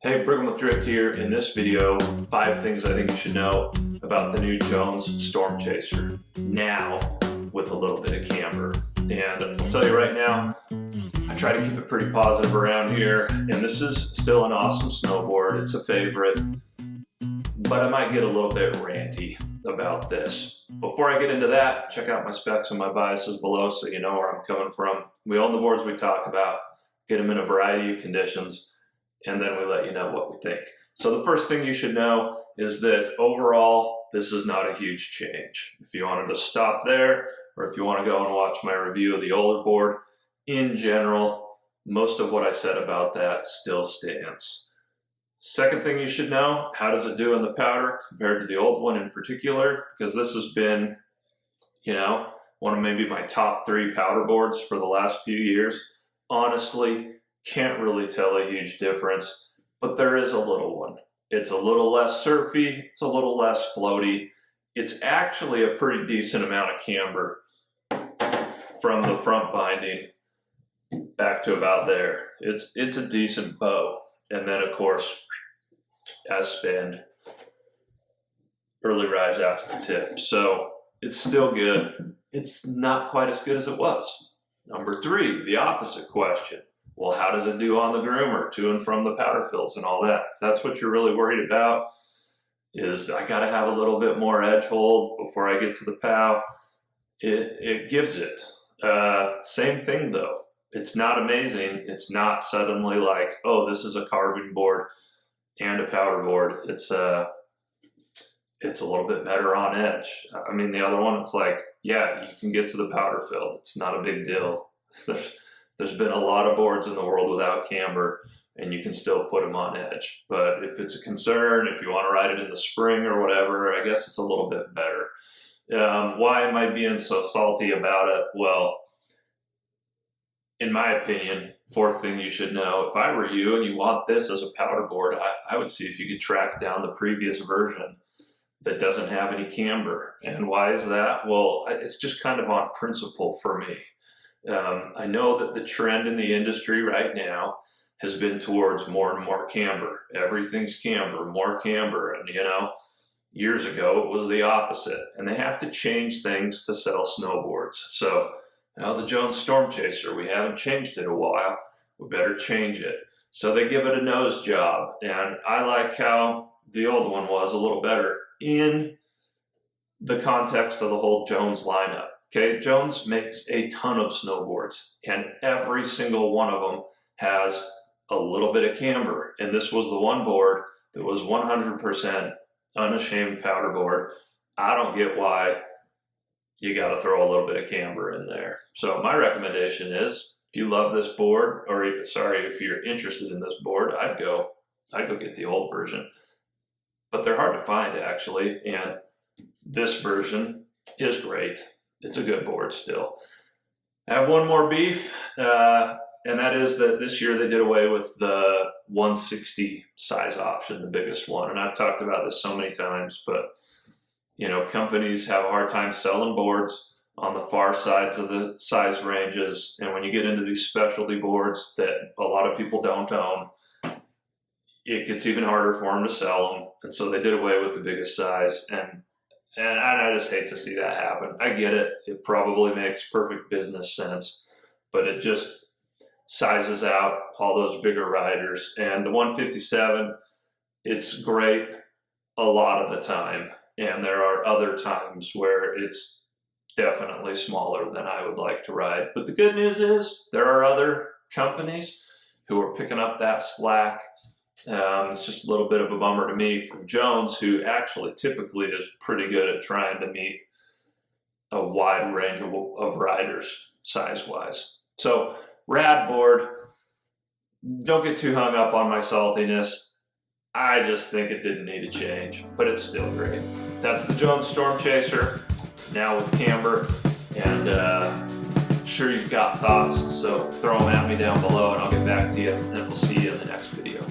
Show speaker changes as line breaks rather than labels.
Hey, Brigham with Drift here. In this video, 5 things I think you should know about the new Jones Storm Chaser, now with a little bit of camber. And I'll tell you right now, I try to keep it pretty positive around here, and this is still an awesome snowboard. It's a favorite, but I might get a little bit ranty about this. Before I get into that, check out my specs and my biases below so you know where I'm coming from. We own the boards we talk about, get them in a variety of conditions, and then we let you know what we think. So the first thing you should know is that overall, this is not a huge change. If you wanted to stop there, or if you want to go and watch my review of the older board, in general, most of what I said about that still stands. Second thing you should know, how does it do in the powder compared to the old one in particular? Because this has been, one of maybe my top 3 powder boards for the last few years. Honestly, can't really tell a huge difference, but there is a little one. It's a little less surfy, it's a little less floaty. It's actually a pretty decent amount of camber from the front binding back to about there. It's a decent bow. And then of course, as spanned, early rise after the tip. So it's still good. It's not quite as good as it was. Number 3, the opposite question. Well, how does it do on the groomer, to and from the powder fills and all that? If that's what you're really worried about, is I gotta have a little bit more edge hold before I get to the pow. It gives it. Same thing though. It's not amazing. It's not suddenly like, oh, this is a carving board and a powder board. It's a little bit better on edge. I mean, the other one, it's like, yeah, you can get to the powder fill. It's not a big deal. There's been a lot of boards in the world without camber, and you can still put them on edge. But if it's a concern, if you want to ride it in the spring or whatever, I guess it's a little bit better. Why am I being so salty about it? Well, in my opinion, 4th thing you should know, if I were you and you want this as a powder board, I would see if you could track down the previous version that doesn't have any camber. And why is that? Well, it's just kind of on principle for me. I know that the trend in the industry right now has been towards more and more camber. Everything's camber, more camber. And years ago it was the opposite. And they have to change things to sell snowboards. So now the Jones Storm Chaser, we haven't changed it in a while. We better change it. So they give it a nose job. And I like how the old one was a little better in the context of the whole Jones lineup. Okay, Jones makes a ton of snowboards, and every single one of them has a little bit of camber. And this was the one board that was 100% unashamed powder board. I don't get why you got to throw a little bit of camber in there. So my recommendation is, if you love this board, or sorry, if you're interested in this board, I'd go get the old version. But they're hard to find actually, and this version is great. It's a good board still. I have one more beef, and that is that this year they did away with the 160 size option, the biggest one. And I've talked about this so many times, but companies have a hard time selling boards on the far sides of the size ranges. And when you get into these specialty boards that a lot of people don't own, it gets even harder for them to sell them. And so they did away with the biggest size. And I just hate to see that happen. I get it. It probably makes perfect business sense, but it just sizes out all those bigger riders. And the 157, it's great a lot of the time. And there are other times where it's definitely smaller than I would like to ride. But the good news is there are other companies who are picking up that slack. It's just a little bit of a bummer to me from Jones, who actually typically is pretty good at trying to meet a wide range of riders size-wise. So, rad board. Don't get too hung up on my saltiness. I just think it didn't need a change, but it's still great. That's the Jones Storm Chaser, now with camber, and I'm sure you've got thoughts, so throw them at me down below and I'll get back to you, and we'll see you in the next video.